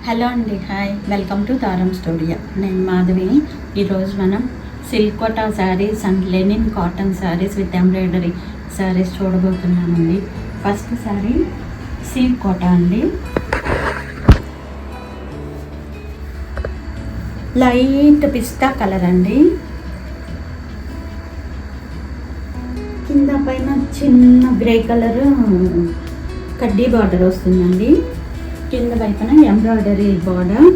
Hello అండి, hi, welcome to Taram studio. నేను మాధవిని. ఈరోజు మనం silk Kota saris and linen cotton saris with embroidery saris చూడబోతున్నామండి. ఫస్ట్ శారీ సిల్క్ కోటా అండి. లైట్ పిస్తా కలర్ అండి. కింద పైన చిన్న గ్రే కలర్ కడ్డీ బార్డర్ వస్తుందండి. కింద వైపున ఎంబ్రాయిడరీ బార్డర్,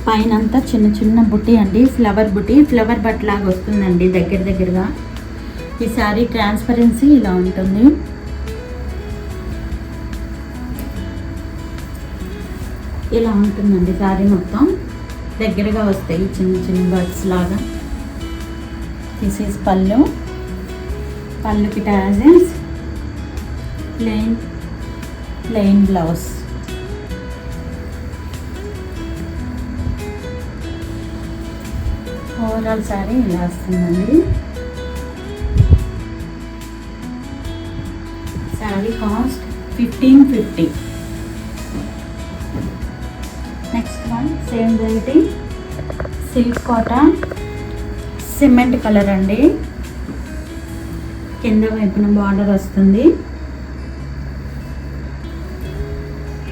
పైన అంతా చిన్న చిన్న బుట్టి అండి, ఫ్లవర్ బుట్టి, ఫ్లవర్ బట్ లాగా వస్తుందండి దగ్గరగా. ఈ శారీ ట్రాన్స్పరెన్సీ ఇలా ఉంటుంది. ఇలా ఉంటుందండి శారీ మొత్తం, దగ్గరగా వస్తాయి చిన్న చిన్న బర్డ్స్ లాగా. దిస్ ఈజ్ పళ్ళుకి tassels, plain blouse. Overall sari ఇలా వస్తుందండి. Sari cost 1550. Next one same variety silk cotton cement colour అండి. కింద వైపున బార్డర్ వస్తుంది,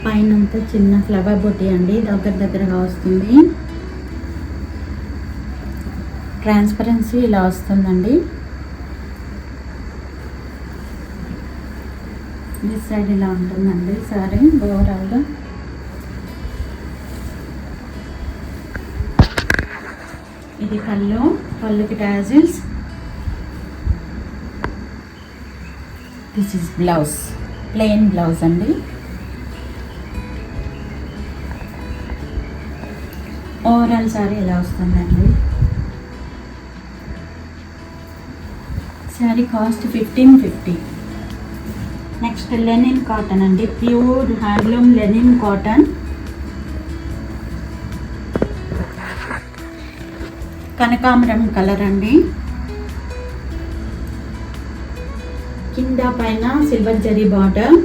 పైనంతా చిన్న ఫ్లవర్ బొట్టి అండి, దగ్గరగా వస్తుంది. ట్రాన్స్పరెన్సీ ఇలా వస్తుందండి. దిస్ సైడ్ ఇలా ఉంటుందండి సారీ ఓవరాల్గా. ఇది పళ్ళుకి tassels. This is blouse, plain blouse అండి. ఓవరాల్ శారీ ఇలా వస్తుందండి. Sari cost 1550. Next linen cotton అండి, ప్యూర్ హ్యాండ్లూమ్ లెనిన్ కాటన్. కనకాంబరం కలర్ అండి. కింద పైన సిల్వర్ జరీ బార్డర్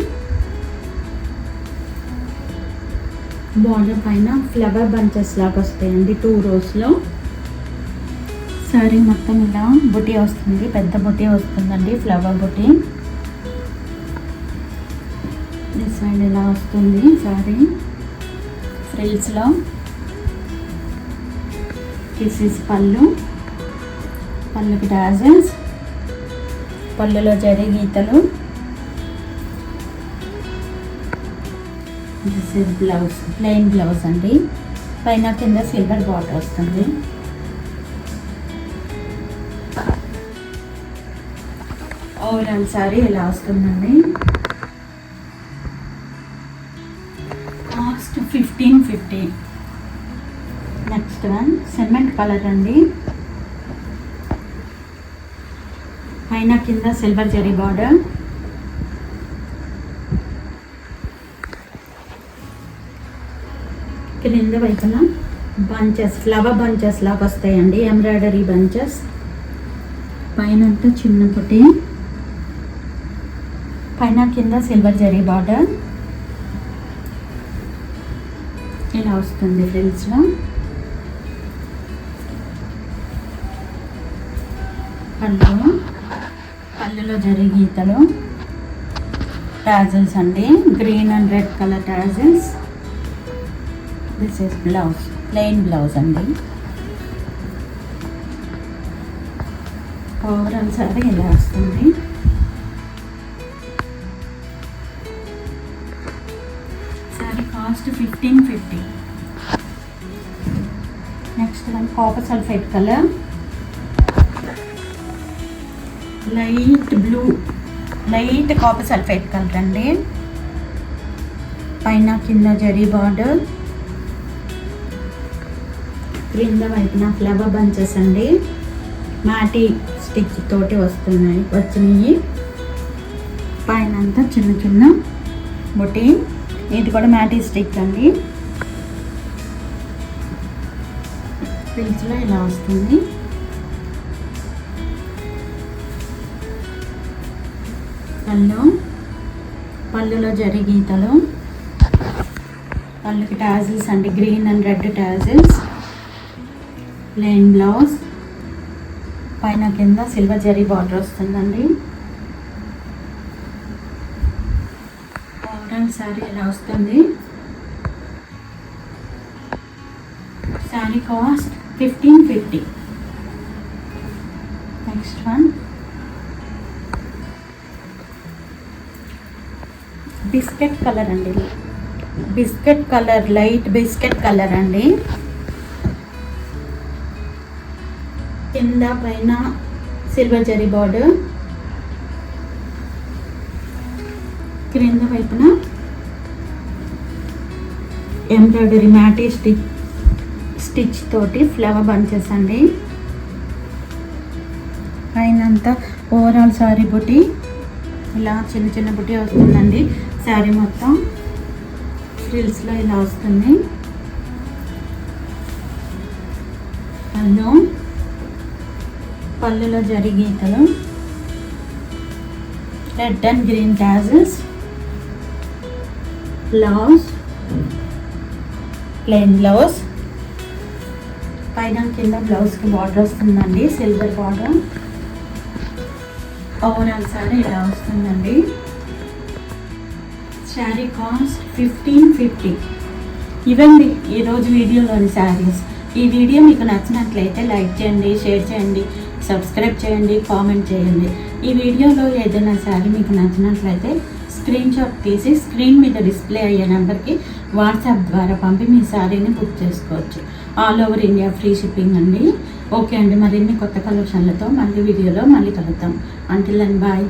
పైన ఫ్లవర్ బంచెస్ లాగా వస్తాయండి 2 rows. శారీ మొత్తం ఇలా బుటీ వస్తుంది, పెద్ద బుటీ వస్తుందండి, ఫ్లవర్ బుటీ. ఈ సైడ్ ఇలా వస్తుంది శారీ ఫ్రిల్స్లో. దిస్ ఈజ్ పళ్ళుకి టాజిల్స్, పళ్ళులో జరీ గీతలు. This is blouse, plain blouse అండి. పైన కింద సిల్వర్ బార్డర్ వస్తుంది. ఓవరాల్ శారీ ఇలా వస్తుందండి. Cost 1550. Next one cement colour అండి. పైన కింద సిల్వర్ జరీ బార్డర్, కింద వైపున బంచెస్, ఫ్లవర్ బంచెస్ లాగా వస్తాయండి, ఎంబ్రాయిడరీ బంచెస్. పైన అంతా చిన్న పుట్టి, పైన కింద సిల్వర్ జరీ బార్డర్ ఇలా వస్తుంది ఫ్రిల్స్లో. పళ్ళులో జరీ గీతలు, టాజిల్స్ అండి, green and red colour tassels. This is blouse, plain blouse అండి. ఓవరాల్ శారీ ఇలా వస్తుంది. Sari cost 1550. Next one copper sulphate colour, light copper sulphate colour అండి. పైన కింద జరీ బార్డర్, క్రింద వైపున ఫ్లవర్ బంచెస్ అండి, మ్యాటీ స్టిచ్ తోటి వచ్చినాయి. పైన అంతా చిన్న చిన్న బుట్టి, ఇది కూడా మ్యాటీ స్టిచ్ అండి. ఫ్రిల్స్లో ఇలా వస్తుంది. పళ్ళులో జరీ గీతలు, పళ్ళకి టాజిల్స్ అండి, green and red tassels. Plain blouse, పైన కింద సిల్వర్ జరీ బార్డర్ వస్తుందండి. ఓవరాల్ శారీ ఇలా వస్తుంది. Sari cost 1550. Next one biscuit colour అండి, biscuit colour, light biscuit colour అండి. కింద పైన సిల్వర్ జరీ బార్డర్, క్రింద వైపున ఎంబ్రాయిడరీ మ్యాటీ స్టిచ్ తోటి ఫ్లవర్ బంచెస్ అండి. పైనంతా ఓవరాల్ శారీ బుట్టి ఇలా చిన్న చిన్న బుట్టి వస్తుందండి. శారీ మొత్తం ఫ్రిల్స్లో ఇలా వస్తుంది. పళ్ళులో జరీ గీతలు, red and green tassels. Blouse plain blouse, పైన కింద బ్లౌజ్కి బార్డర్ వస్తుందండి, సిల్వర్ బార్డర్. ఓవరాల్ శారీ ఇలా వస్తుందండి. శారీ కాస్ట్ 1550. ఇవండి ఈరోజు వీడియోలోని శారీస్. ఈ వీడియో మీకు నచ్చినట్లయితే లైక్ చేయండి, షేర్ చేయండి, సబ్స్క్రైబ్ చేయండి, కామెంట్ చేయండి. ఈ వీడియోలో ఏదైనా శారీ మీకు నచ్చినట్లయితే స్క్రీన్ షాట్ తీసి స్క్రీన్ మీద డిస్ప్లే అయ్యే నెంబర్కి వాట్సాప్ ద్వారా పంపి మీ శారీని బుక్ చేసుకోవచ్చు. All over India free shipping అండి. ఓకే అండి, మరిన్ని కొత్త కలెక్షన్లతో మళ్ళీ వీడియోలో మళ్ళీ కలుద్దాం. Until then bye.